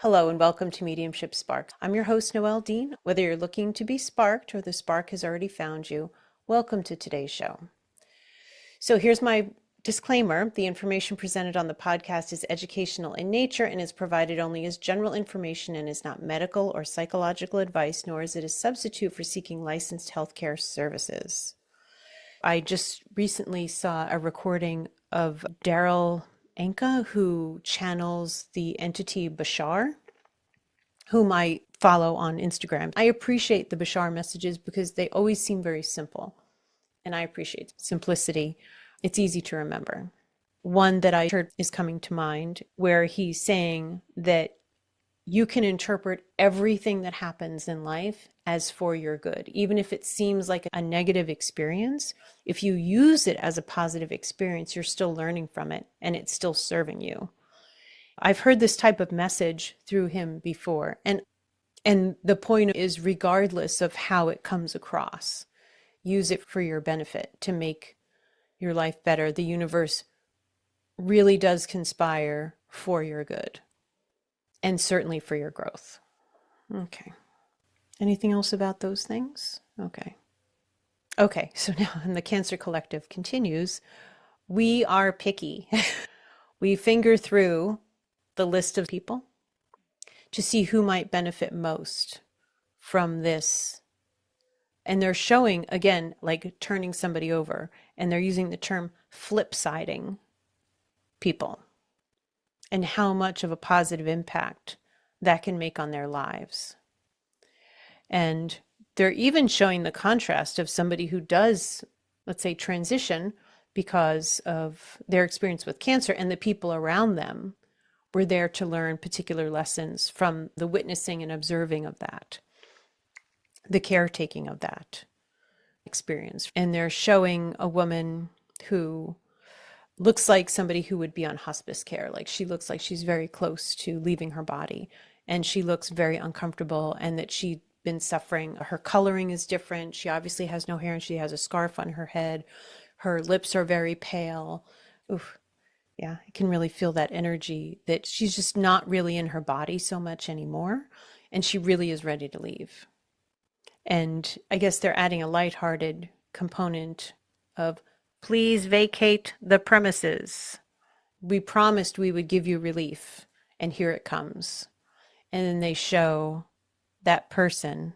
Hello and welcome to Mediumship Sparks. I'm your host, Noelle Deane. Whether you're looking to be sparked or the spark has already found you, welcome to today's show. So here's my disclaimer. The information presented on the podcast is educational in nature and is provided only as general information and is not medical or psychological advice, nor is it a substitute for seeking licensed healthcare services. I just recently saw a recording of Daryl Anka, who channels the entity Bashar, whom I follow on Instagram. I appreciate the Bashar messages because they always seem very simple, and I appreciate simplicity. It's easy to remember. One that I heard is coming to mind where he's saying that you can interpret everything that happens in life as for your good. Even if it seems like a negative experience, if you use it as a positive experience, you're still learning from it and it's still serving you. I've heard this type of message through him before. And the point is, regardless of how it comes across, use it for your benefit to make your life better. The universe really does conspire for your good. And certainly for your growth. Okay. Anything else about those things? Okay. Okay, so now, and the Cancer Collective continues, we are picky. We finger through the list of people to see who might benefit most from this. And they're showing, again, like turning somebody over, and they're using the term flip-siding people, and how much of a positive impact that can make on their lives. And they're even showing the contrast of somebody who does, let's say, transition because of their experience with cancer, and the people around them were there to learn particular lessons from the witnessing and observing of that, the caretaking of that experience. And they're showing a woman who looks like somebody who would be on hospice care. Like, she looks like she's very close to leaving her body, and she looks very uncomfortable, and that she'd been suffering. Her coloring is different. She obviously has no hair, and she has a scarf on her head. Her lips are very pale. Oof. Yeah, I can really feel that energy, that she's just not really in her body so much anymore, and she really is ready to leave. And I guess they're adding a lighthearted component of, please vacate the premises. We promised we would give you relief, and here it comes. And then they show that person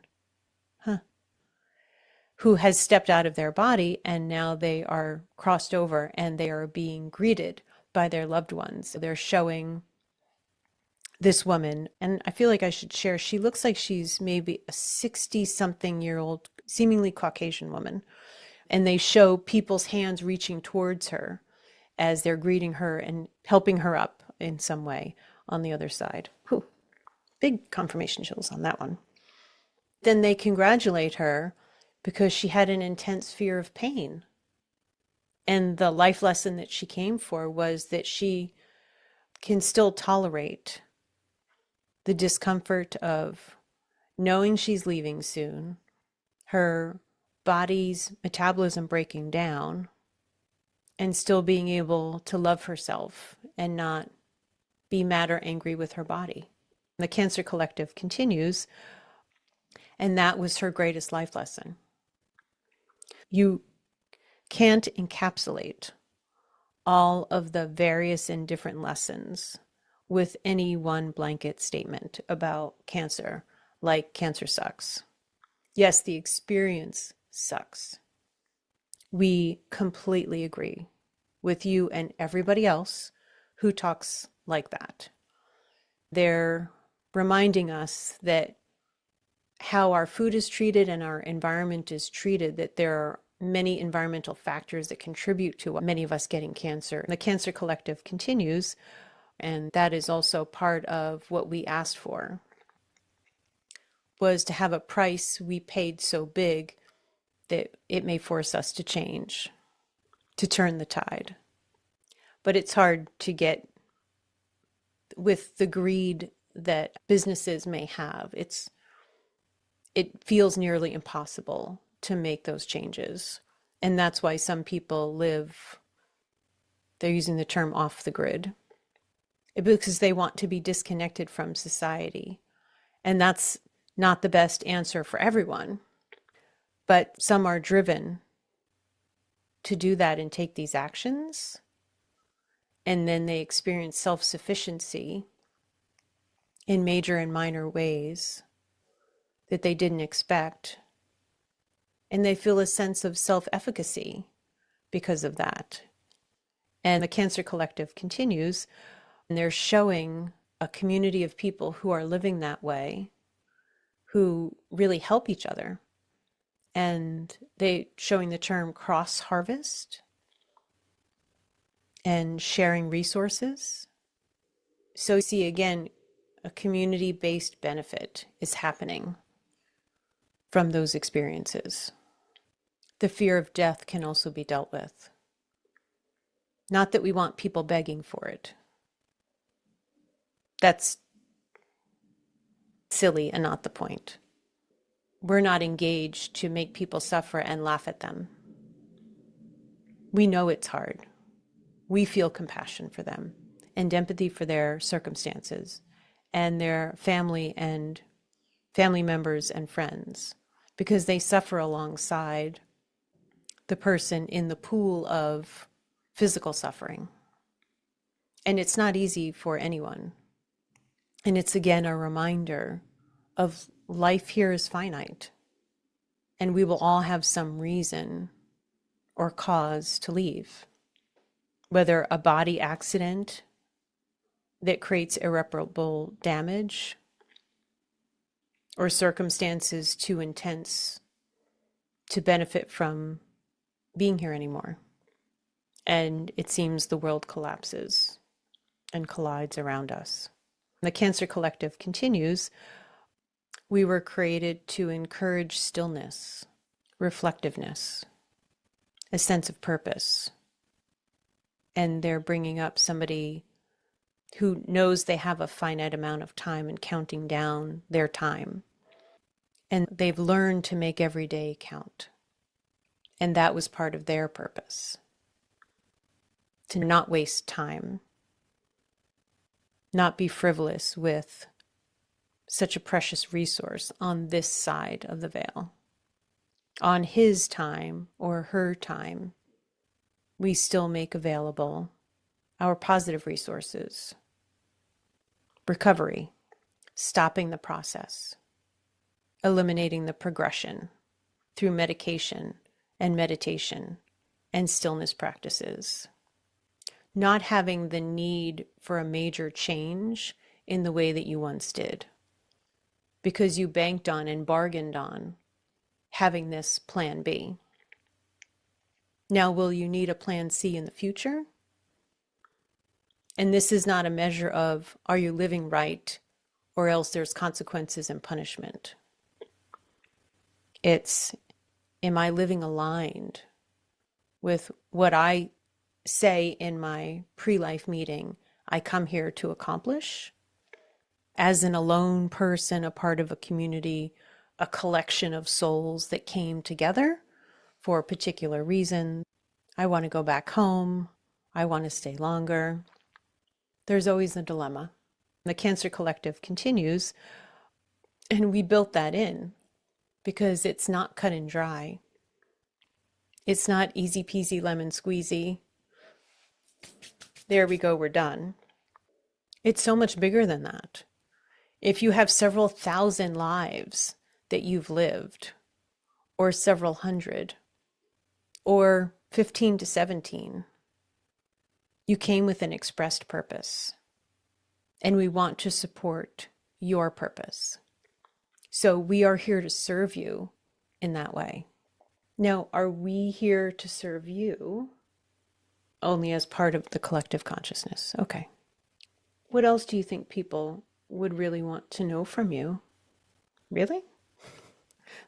who has stepped out of their body, and now they are crossed over and they are being greeted by their loved ones. They're showing this woman, and I feel like I should share, she looks like she's maybe a 60-something-year-old, seemingly Caucasian woman. And they show people's hands reaching towards her as they're greeting her and helping her up in some way on the other side. Whew. Big confirmation chills on that one. Then they congratulate her because she had an intense fear of pain. And the life lesson that she came for was that she can still tolerate the discomfort of knowing she's leaving soon, her body's metabolism breaking down, and still being able to love herself and not be mad or angry with her body. The Cancer Collective continues, and that was her greatest life lesson. You can't encapsulate all of the various and different lessons with any one blanket statement about cancer, like cancer sucks. Yes, the experience sucks. We completely agree with you and everybody else who talks like that. They're reminding us that how our food is treated and our environment is treated, that there are many environmental factors that contribute to many of us getting cancer. The Cancer Collective continues, and that is also part of what we asked for, was to have a price we paid so big that it may force us to change, to turn the tide. But it's hard to get with the greed that businesses may have. It feels nearly impossible to make those changes. And that's why some people live, they're using the term off the grid. because they want to be disconnected from society. And that's not the best answer for everyone. But some are driven to do that and take these actions. And then they experience self-sufficiency in major and minor ways that they didn't expect. And they feel a sense of self-efficacy because of that. And the Cancer Collective continues, and they're showing a community of people who are living that way, who really help each other. And they showing the term cross harvest and sharing resources. So you see again, a community-based benefit is happening from those experiences. The fear of death can also be dealt with. Not that we want people begging for it. That's silly and not the point. We're not engaged to make people suffer and laugh at them. We know it's hard. We feel compassion for them and empathy for their circumstances and their family and family members and friends, because they suffer alongside the person in the pool of physical suffering. And it's not easy for anyone. And it's again a reminder of life here is finite, and we will all have some reason or cause to leave, whether a body accident that creates irreparable damage or circumstances too intense to benefit from being here anymore. And it seems the world collapses and collides around us. The Cancer Collective continues, we were created to encourage stillness, reflectiveness, a sense of purpose. And they're bringing up somebody who knows they have a finite amount of time and counting down their time. And they've learned to make every day count. And that was part of their purpose, to not waste time, not be frivolous with such a precious resource on this side of the veil. On his time or her time, we still make available our positive resources, recovery, stopping the process, eliminating the progression through medication and meditation and stillness practices, not having the need for a major change in the way that you once did, because you banked on and bargained on having this plan B. Now, will you need a plan C in the future? And this is not a measure of, are you living right, or else there's consequences and punishment. It's, am I living aligned with what I say in my pre-life meeting I come here to accomplish? As an alone person, a part of a community, a collection of souls that came together for a particular reason. I want to go back home. I want to stay longer. There's always a dilemma. The Cancer Collective continues, and we built that in because it's not cut and dry. It's not easy peasy lemon squeezy. There we go, we're done. It's so much bigger than that. If you have several thousand lives that you've lived, or several hundred, or 15 to 17, you came with an expressed purpose, and we want to support your purpose. So we are here to serve you in that way. Now, are we here to serve you only as part of the collective consciousness? Okay. What else do you think people would really want to know from you? Really?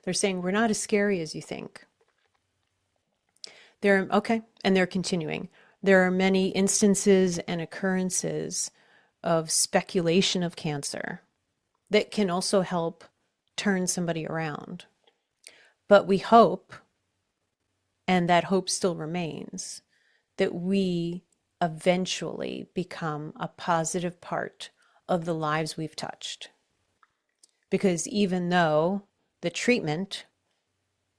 They're saying we're not as scary as you think. Okay, and they're continuing. There are many instances and occurrences of speculation of cancer that can also help turn somebody around. But we hope, and that hope still remains, that we eventually become a positive part of the lives we've touched. Because even though the treatment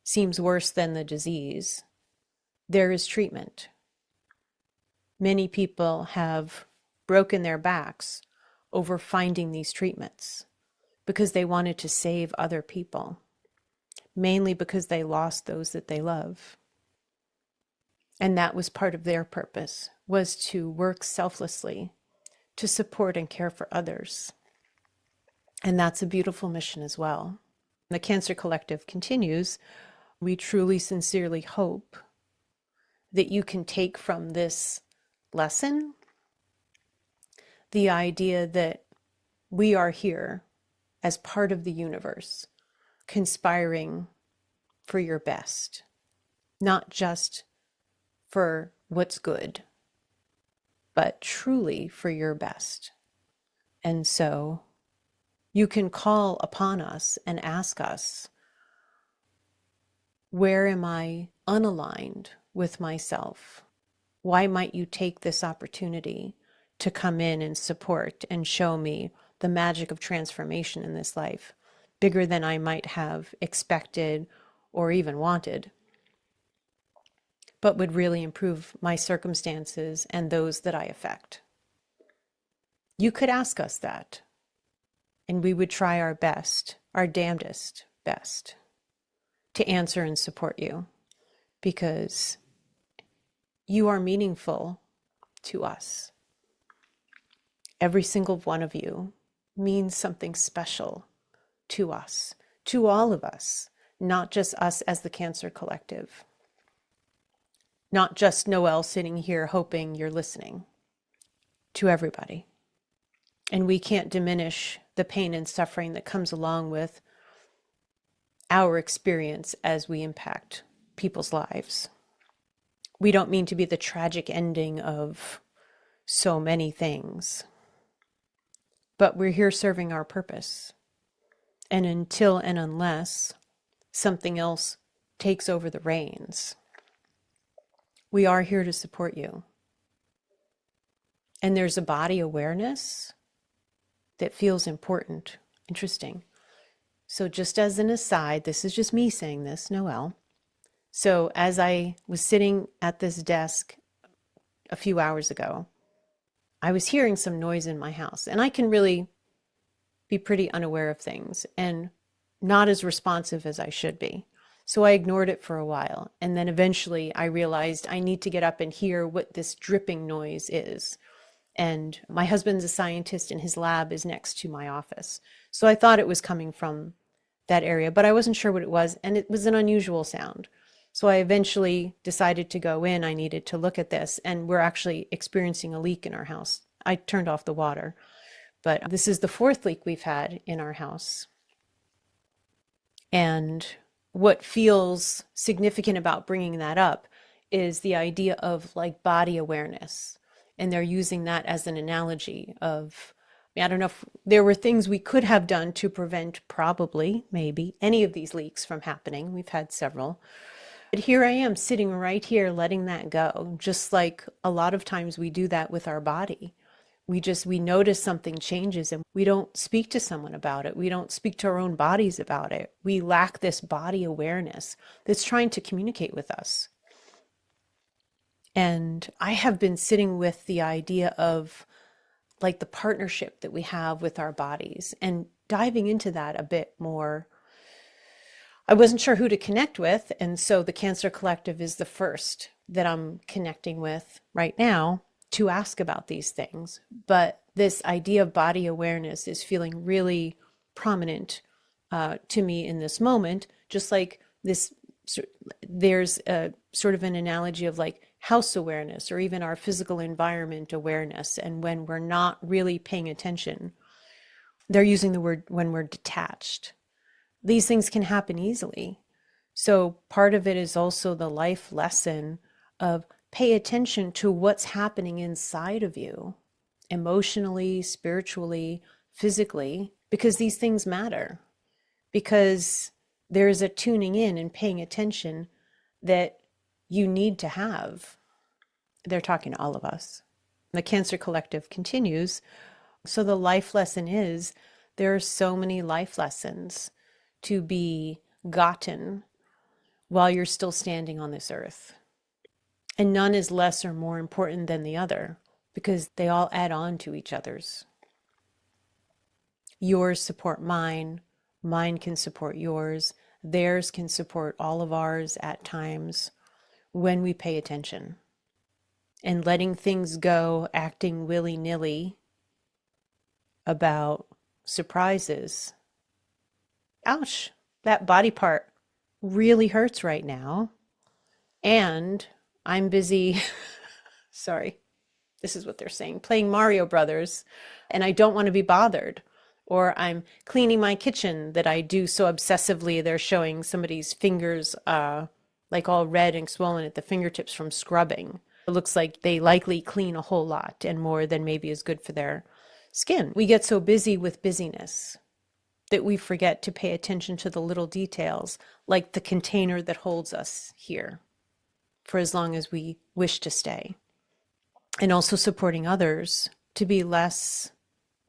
seems worse than the disease, there is treatment. Many people have broken their backs over finding these treatments because they wanted to save other people, mainly because they lost those that they love. And that was part of their purpose, was to work selflessly to support and care for others. And that's a beautiful mission as well. The Cancer Collective continues. We truly, sincerely hope that you can take from this lesson the idea that we are here as part of the universe, conspiring for your best, not just for what's good, but truly for your best. And so you can call upon us and ask us, where am I unaligned with myself? Why might you take this opportunity to come in and support and show me the magic of transformation in this life, bigger than I might have expected or even wanted, but would really improve my circumstances and those that I affect? You could ask us that, and we would try our best, our damnedest best, to answer and support you, because you are meaningful to us. Every single one of you means something special to us, to all of us, not just us as the Cancer Collective, not just Noelle sitting here hoping you're listening, to everybody. And we can't diminish the pain and suffering that comes along with our experience as we impact people's lives. We don't mean to be the tragic ending of so many things, but we're here serving our purpose. And until and unless something else takes over the reins, we are here to support you. And there's a body awareness that feels important. Interesting. So just as an aside, this is just me saying this, Noelle. So as I was sitting at this desk a few hours ago, I was hearing some noise in my house, and I can really be pretty unaware of things and not as responsive as I should be. So I ignored it for a while, and then eventually I realized I need to get up and hear what this dripping noise is. And my husband's a scientist, and his lab is next to my office. So I thought it was coming from that area, but I wasn't sure what it was, and it was an unusual sound. So I eventually decided to go in. I needed to look at this, and we're actually experiencing a leak in our house. I turned off the water, but this is the fourth leak we've had in our house. And what feels significant about bringing that up is the idea of like body awareness. And they're using that as an analogy of, I don't know if there were things we could have done to prevent probably, maybe, any of these leaks from happening. We've had several. But here I am sitting right here letting that go, just like a lot of times we do that with our body. We notice something changes and we don't speak to someone about it. We don't speak to our own bodies about it. We lack this body awareness that's trying to communicate with us. And I have been sitting with the idea of like the partnership that we have with our bodies and diving into that a bit more. I wasn't sure who to connect with, and so the Cancer Collective is the first that I'm connecting with right now to ask about these things. But this idea of body awareness is feeling really prominent to me in this moment, just like this. There's a sort of an analogy of like house awareness or even our physical environment awareness. And when we're not really paying attention, they're using the word when we're detached. These things can happen easily. So part of it is also the life lesson of pay attention to what's happening inside of you, emotionally, spiritually, physically, because these things matter. Because there's a tuning in and paying attention that you need to have. They're talking to all of us. The Cancer Collective continues. So the life lesson is there are so many life lessons to be gotten while you're still standing on this earth. And none is less or more important than the other because they all add on to each other's. Yours support mine, mine can support yours, theirs can support all of ours at times when we pay attention. And letting things go, acting willy-nilly about surprises. Ouch, that body part really hurts right now. And I'm busy, sorry, this is what they're saying, playing Mario Brothers, and I don't want to be bothered. Or I'm cleaning my kitchen that I do so obsessively. They're showing somebody's fingers like all red and swollen at the fingertips from scrubbing. It looks like they likely clean a whole lot and more than maybe is good for their skin. We get so busy with busyness that we forget to pay attention to the little details, like the container that holds us here for as long as we wish to stay. And also supporting others to be less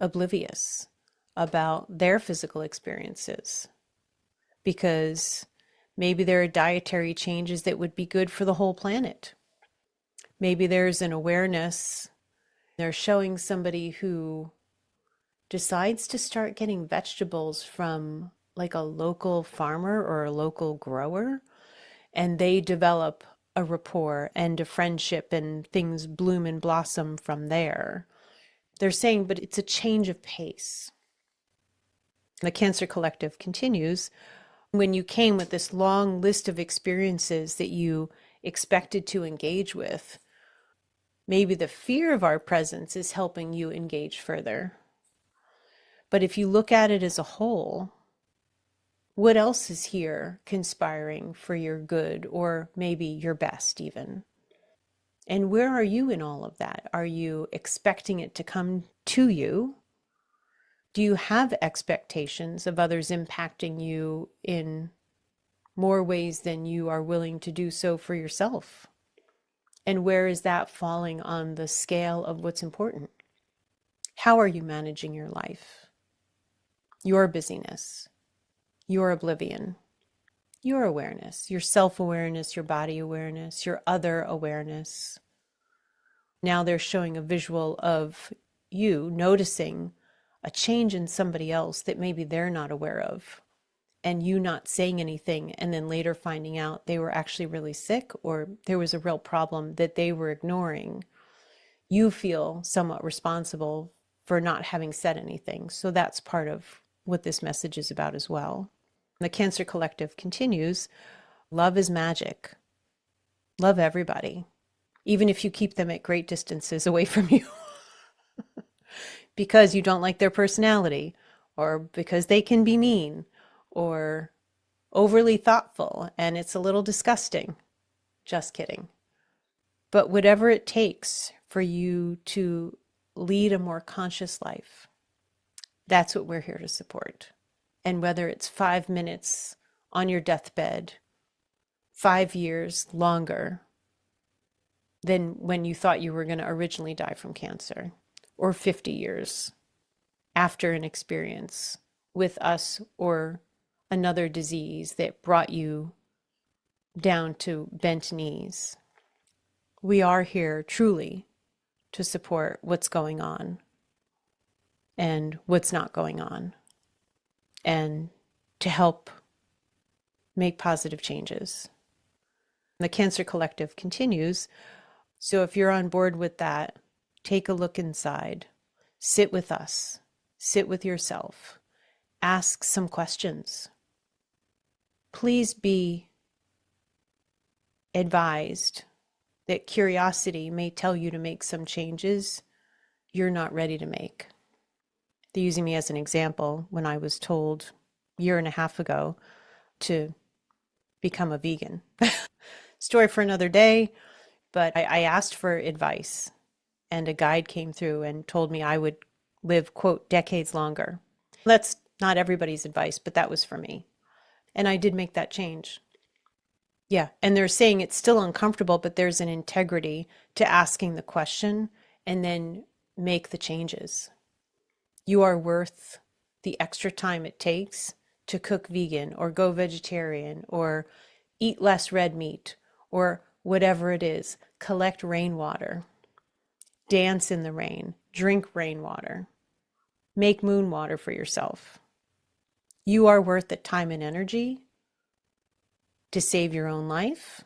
oblivious about their physical experiences, because maybe there are dietary changes that would be good for the whole planet. Maybe there's an awareness. They're showing somebody who decides to start getting vegetables from like a local farmer or a local grower, and they develop a rapport and a friendship and things bloom and blossom from there. They're saying, but it's a change of pace. The Cancer Collective continues. When you came with this long list of experiences that you expected to engage with, maybe the fear of our presence is helping you engage further. But if you look at it as a whole, what else is here conspiring for your good or maybe your best even? And where are you in all of that? Are you expecting it to come to you? Do you have expectations of others impacting you in more ways than you are willing to do so for yourself? And where is that falling on the scale of what's important? How are you managing your life? Your busyness, your oblivion, your awareness, your self-awareness, your body awareness, your other awareness. Now they're showing a visual of you noticing a change in somebody else that maybe they're not aware of, and you not saying anything, and then later finding out they were actually really sick or there was a real problem that they were ignoring. You feel somewhat responsible for not having said anything. So that's part of what this message is about as well. The Cancer Collective continues. Love is magic. Love everybody, even if you keep them at great distances away from you because you don't like their personality, or because they can be mean or overly thoughtful and it's a little disgusting. Just kidding. But whatever it takes for you to lead a more conscious life, that's what we're here to support. And whether it's 5 minutes on your deathbed, 5 years longer than when you thought you were going to originally die from cancer, or 50 years after an experience with us or another disease that brought you down to bent knees. We are here truly to support what's going on and what's not going on, and to help make positive changes. The Cancer Collective continues. So if you're on board with that, take a look inside, sit with us, sit with yourself, ask some questions. Please be advised that curiosity may tell you to make some changes you're not ready to make. They're using me as an example when I was told a year and a half ago to become a vegan. Story for another day, but I asked for advice, and a guide came through and told me I would live, quote, decades longer. That's not everybody's advice, but that was for me. And I did make that change. Yeah, and they're saying it's still uncomfortable, but there's an integrity to asking the question and then make the changes. You are worth the extra time it takes to cook vegan or go vegetarian or eat less red meat or whatever it is. Collect rainwater, dance in the rain, drink rainwater, make moon water for yourself. You are worth the time and energy to save your own life,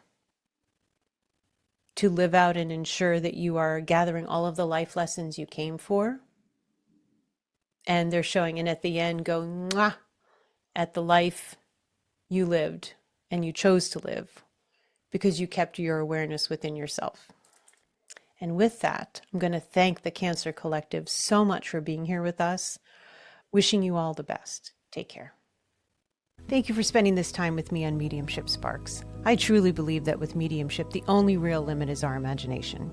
to live out and ensure that you are gathering all of the life lessons you came for. And they're showing, and at the end, go mwah, at the life you lived and you chose to live because you kept your awareness within yourself. And with that, I'm going to thank the Cancer Collective so much for being here with us. Wishing you all the best. Take care. Thank you for spending this time with me on Mediumship Sparks. I truly believe that with mediumship, the only real limit is our imagination.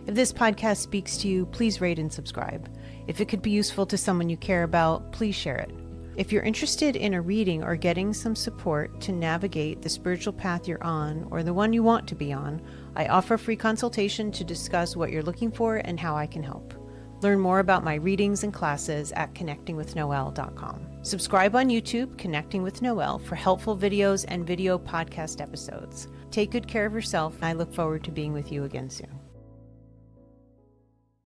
If this podcast speaks to you, please rate and subscribe. If it could be useful to someone you care about, please share it. If you're interested in a reading or getting some support to navigate the spiritual path you're on or the one you want to be on, I offer a free consultation to discuss what you're looking for and how I can help. Learn more about my readings and classes at connectingwithnoelle.com. Subscribe on YouTube, Connecting with Noelle, for helpful videos and video podcast episodes. Take good care of yourself, and I look forward to being with you again soon.